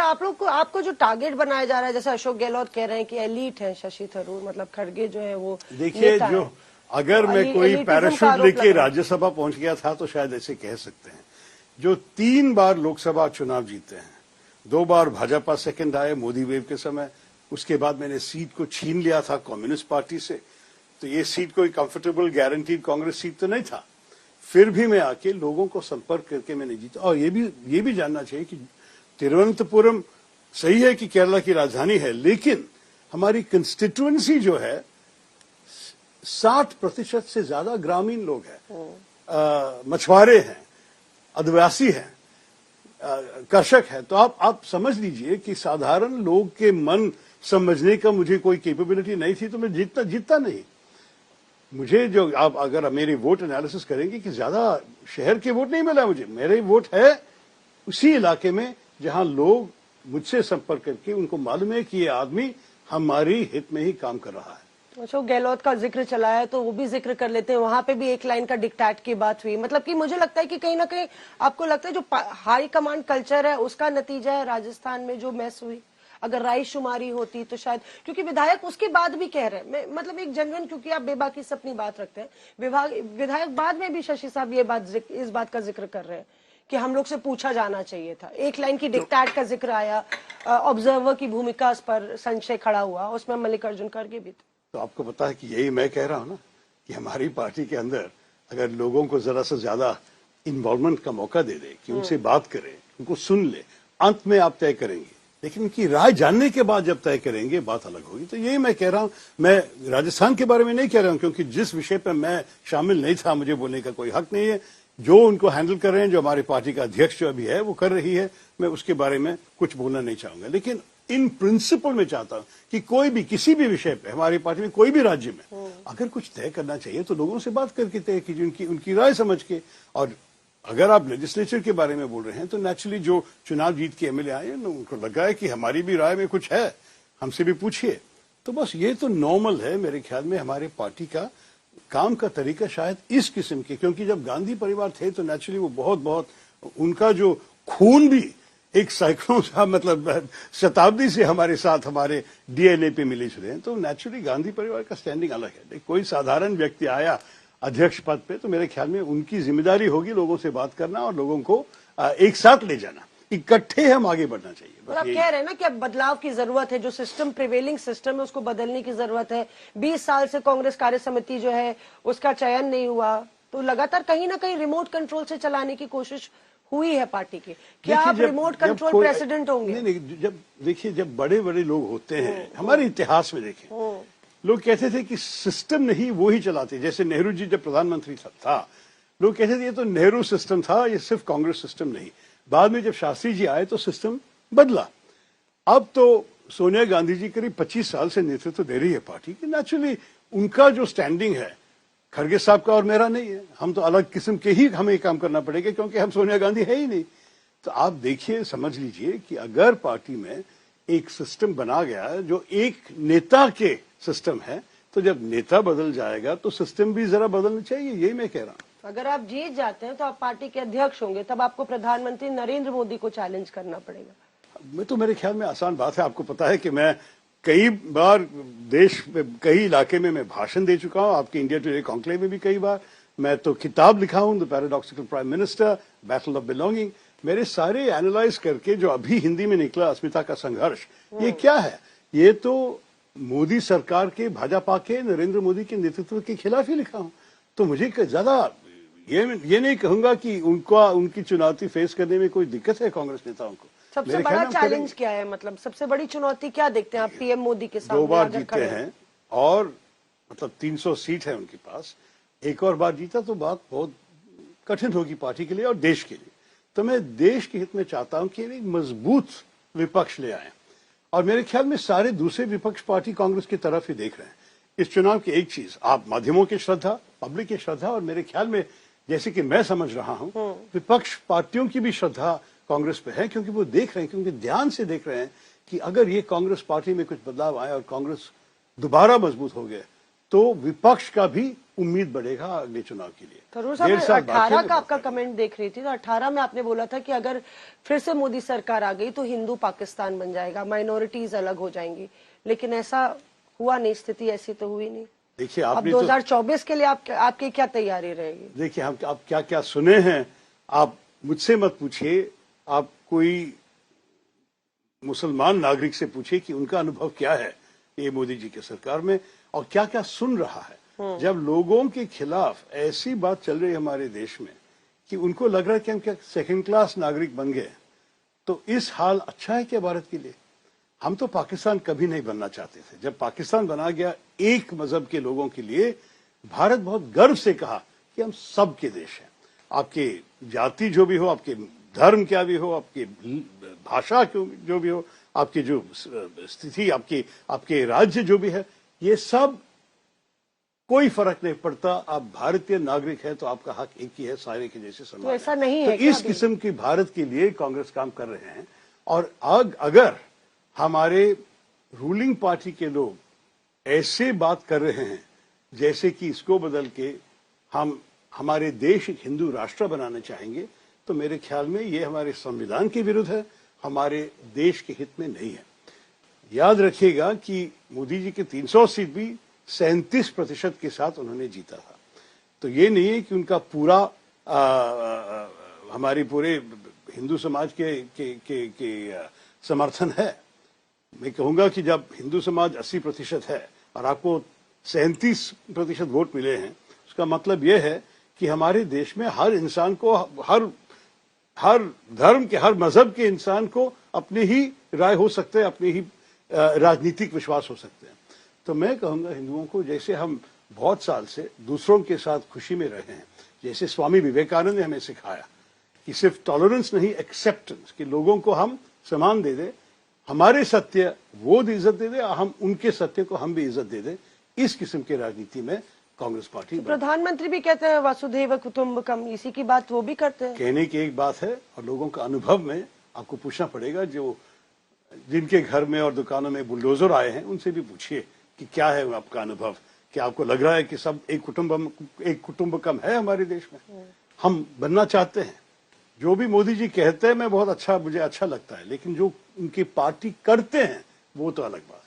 आप लोग को, आपको जो टारगेट बनाया जा रहा है, जैसे अशोक गहलोत कह रहे हैं कि एलीट है शशि थरूर, मतलब खड़गे जो है वो देखिए, जो अगर मैं कोई पैराशूट लेके राज्यसभा पहुंच गया था तो शायद ऐसे कह सकते हैं। जो 3 बार लोकसभा चुनाव जीते हैं, 2 बार भाजपा सेकंड आए मोदी वेव के समय, उसके बाद मैंने सीट को छीन लिया था कम्युनिस्ट पार्टी से, तो ये सीट कोई कंफर्टेबल गारंटीड कांग्रेस सीट तो नहीं था। फिर भी मैं आके लोगों को संपर्क करके मैंने जीता। और ये भी जानना चाहिए कि तिरुवनंतपुरम सही है कि केरला की राजधानी है, लेकिन हमारी कंस्टिट्युएंसी जो है 60% से ज्यादा ग्रामीण लोग हैं, मछुआरे हैं, आदिवासी हैं, कृषक है। तो आप समझ लीजिए कि साधारण लोग के मन समझने का मुझे कोई कैपेबिलिटी नहीं थी, तो मैं जीतता नहीं। मुझे जो आप अगर मेरी वोट एनालिसिस करेंगे कि ज्यादा शहर के वोट नहीं मिला मुझे, मेरे वोट है उसी इलाके में जहां लोग मुझसे संपर्क करके उनको मालूम है कि ये आदमी हमारी हित में ही काम कर रहा है। अशोक गहलोत का जिक्र चला है तो वो भी जिक्र कर लेते हैं। वहां पे भी एक लाइन का डिक्टेट की बात हुई, मतलब कि मुझे लगता है कि कहीं ना कहीं आपको लगता है जो हाई कमांड कल्चर है उसका नतीजा है राजस्थान में जो मैस हुई। अगर रायशुमारी होती तो शायद, क्योंकि विधायक उसके बाद भी कह रहे हैं, मतलब एक जनरल, क्योंकि आप बेबाकी से अपनी बात रखते हैं, विधायक बाद में भी शशि साहब इस बात का जिक्र कर रहे हैं कि हम लोग से पूछा जाना चाहिए था। एक लाइन की डिक्टेट का जिक्र आया, ऑब्जर्वर की भूमिका पर संशय खड़ा हुआ, उसमें मल्लिकार्जुन खड़गे भी थे। तो आपको पता है कि यही मैं कह रहा हूं ना कि हमारी पार्टी के अंदर अगर लोगों को जरा से ज्यादा इन्वॉल्वमेंट का मौका दे दे, कि उनसे बात करें, उनको सुन ले, अंत में आप तय करेंगे, लेकिन उनकी राय जानने के बाद जब तय करेंगे बात अलग होगी। तो यही मैं कह रहा हूं। मैं राजस्थान के बारे में नहीं कह रहा हूं, क्योंकि जिस विषय पर मैं शामिल नहीं था मुझे बोलने का कोई हक नहीं है। जो उनको हैंडल कर रहे हैं, जो हमारी पार्टी का अध्यक्ष जो अभी है वो कर रही है, मैं उसके बारे में कुछ बोलना नहीं चाहूंगा। लेकिन इन प्रिंसिपल में चाहता हूं कि कोई भी किसी भी विषय पे हमारी पार्टी में कोई भी राज्य में अगर कुछ तय करना चाहिए तो लोगों से बात करके तय कीजिए, उनकी राय समझ के। और अगर आप लेजिस्लेचर के बारे में बोल रहे हैं तो नेचुरली जो चुनाव जीत के एमएलए आए उनको लगा है कि हमारी भी राय में कुछ है, हमसे भी पूछिए। तो बस ये तो नॉर्मल है मेरे ख्याल में हमारे पार्टी का काम का तरीका शायद इस किस्म के, क्योंकि जब गांधी परिवार थे तो नेचुरली वो बहुत उनका जो खून भी एक सैकड़ों सा मतलब शताब्दी से हमारे साथ हमारे डीएनए पे मिले जुले हैं। तो नेचुरली गांधी परिवार का स्टैंडिंग अलग है। कोई साधारण व्यक्ति आया अध्यक्ष पद पे तो मेरे ख्याल में उनकी जिम्मेदारी होगी लोगों से बात करना और लोगों को एक साथ ले जाना, इकट्ठे हम आगे बढ़ना चाहिए। और आप कह रहे हैं ना कि अब बदलाव की जरूरत है, जो सिस्टम प्रिवेलिंग सिस्टम है उसको बदलने की जरूरत है। 20 साल से कांग्रेस कार्य समिति जो है उसका चयन नहीं हुआ, तो लगातार कहीं ना कहीं रिमोट कंट्रोल से चलाने की कोशिश हुई है पार्टी की। क्या आप रिमोट कंट्रोल प्रेसिडेंट होंगे? नहीं, जब देखिए जब बड़े बड़े लोग होते हैं, हमारे इतिहास में देखें, लोग कहते थे कि सिस्टम नहीं वो ही चलाते। जैसे नेहरू जी जब प्रधानमंत्री था लोग कहते थे ये तो नेहरू सिस्टम था, ये सिर्फ कांग्रेस सिस्टम नहीं। बाद में जब शास्त्री जी आए तो सिस्टम बदला। अब तो सोनिया गांधी जी करीब 25 साल से नेतृत्व दे रही है पार्टी की। नेचुरली उनका जो स्टैंडिंग है खड़गे साहब का और मेरा नहीं है, हम तो अलग किस्म के ही हमें काम करना पड़ेगा क्योंकि हम सोनिया गांधी है ही नहीं। तो आप देखिए, समझ लीजिए कि अगर पार्टी में एक सिस्टम बना गया है जो एक नेता के सिस्टम है, तो जब नेता बदल जाएगा तो सिस्टम भी जरा बदलना चाहिए, यही मैं कह रहा हूं। अगर आप जीत जाते हैं तो आप पार्टी के अध्यक्ष होंगे, तब आपको प्रधानमंत्री नरेंद्र मोदी को चैलेंज करना पड़ेगा। मैं तो मेरे ख्याल में आसान बात है। आपको पता है कि मैं कई बार देश में कई इलाके में मैं भाषण दे चुका हूं, आपके इंडिया टुडे कॉन्क्लेव में भी कई बार। मैं तो किताब लिखा हूं, the paradoxical prime minister, battle of belonging. मेरे सारे एनालाइज करके जो अभी हिंदी में निकला अस्मिता का संघर्ष, ये क्या है? ये तो मोदी सरकार के, भाजपा के, नरेंद्र मोदी के नेतृत्व के खिलाफ ही लिखा हूं। तो मुझे ज्यादा ये नहीं कहूंगा कि उनकी चुनौती फेस करने में कोई दिक्कत है कांग्रेस नेताओं को। सबसे बड़ा चैलेंज क्या है, मतलब सबसे बड़ी चुनौती क्या देखते हैं आप पीएम मोदी के सामने? 2 बार जीते हैं और मतलब 300 सीट है उनके पास। एक और बार जीता तो बात बहुत कठिन होगी पार्टी के लिए और देश के लिए। तो मैं देश के हित में चाहता हूं कि एक मजबूत विपक्ष ले आए, और मेरे ख्याल में सारे दूसरे विपक्ष पार्टी कांग्रेस की तरफ ही देख रहे हैं इस चुनाव की। एक चीज, आप माध्यमों की श्रद्धा, पब्लिक की श्रद्धा, और मेरे ख्याल में जैसे कि मैं समझ रहा हूं विपक्ष पार्टियों की भी श्रद्धा कांग्रेस पे है, क्योंकि वो देख रहे हैं, क्योंकि ध्यान से देख रहे हैं कि अगर ये कांग्रेस पार्टी में कुछ बदलाव आए और कांग्रेस दोबारा मजबूत हो गए तो विपक्ष का भी उम्मीद बढ़ेगा अगले चुनाव के लिए। थरूर साहब, 18 का आपका कमेंट देख रही थी तो 18 में आपने बोला था कि अगर फिर से मोदी सरकार आ गई तो हिंदू पाकिस्तान बन जाएगा, माइनॉरिटीज अलग हो जाएंगी, लेकिन ऐसा हुआ नहीं, स्थिति ऐसी तो हुई नहीं। देखिए अब 2024 के लिए आपकी क्या तैयारी रहेगी? देखिए हम आप क्या क्या सुने हैं, आप मुझसे मत पूछिए, आप कोई मुसलमान नागरिक से पूछिए कि उनका अनुभव क्या है ये मोदी जी की सरकार में और क्या क्या सुन रहा है। जब लोगों के खिलाफ ऐसी बात चल रही है हमारे देश में कि उनको लग रहा है कि हम क्या सेकंड क्लास नागरिक बन गए, तो इस हाल अच्छा है क्या भारत के लिए? हम तो पाकिस्तान कभी नहीं बनना चाहते थे। जब पाकिस्तान बना गया एक मजहब के लोगों के लिए, भारत बहुत गर्व से कहा कि हम सबके देश हैं। आपके जाति जो भी हो, आपके धर्म क्या भी हो, आपकी भाषा जो भी हो, आपकी जो स्थिति, आपके राज्य जो भी है, ये सब कोई फर्क नहीं पड़ता। आप भारतीय नागरिक है तो आपका हक एक ही है, सारे के जैसे समान। तो ऐसा नहीं है तो इस किस्म की भारत के लिए कांग्रेस काम कर रहे हैं। और अगर हमारे रूलिंग पार्टी के लोग ऐसे बात कर रहे हैं जैसे कि इसको बदल के हम हमारे देश एक हिंदू राष्ट्र बनाना चाहेंगे, तो मेरे ख्याल में ये हमारे संविधान के विरुद्ध है, हमारे देश के हित में नहीं है। याद रखिएगा कि मोदी जी के 300 सीट भी 37% के साथ उन्होंने जीता था। तो ये नहीं है कि उनका पूरा हमारी पूरे हिंदू समाज के समर्थन है। मैं कहूंगा कि जब हिंदू समाज 80% है और आपको 37% वोट मिले हैं, उसका मतलब यह है कि हमारे देश में हर इंसान को, हर धर्म के, हर मजहब के इंसान को अपनी ही राय हो सकते हैं, अपनी ही राजनीतिक विश्वास हो सकते हैं। तो मैं कहूंगा हिंदुओं को, जैसे हम बहुत साल से दूसरों के साथ खुशी में रहे हैं, जैसे स्वामी विवेकानंद ने हमें सिखाया कि सिर्फ टॉलरेंस नहीं, एक्सेप्टेंस, कि लोगों को हम समान दे दे, हमारे सत्य वो इज्जत दे दे, हम उनके सत्य को हम भी इज्जत दे दे। इस किस्म की राजनीति में कांग्रेस पार्टी तो प्रधानमंत्री भी कहते हैं वसुधैव कुटुंबकम, इसी की बात वो भी करते हैं। कहने की एक बात है और लोगों का अनुभव में आपको पूछना पड़ेगा। जो जिनके घर में और दुकानों में बुलडोजर आए हैं उनसे भी पूछिए कि क्या है आपका अनुभव, क्या आपको लग रहा है कि सब एक कुटुंबकम है हमारे देश में? हम बनना चाहते हैं। जो भी मोदी जी कहते हैं मुझे अच्छा लगता है, लेकिन जो उनकी पार्टी करते हैं वो तो अलग बात।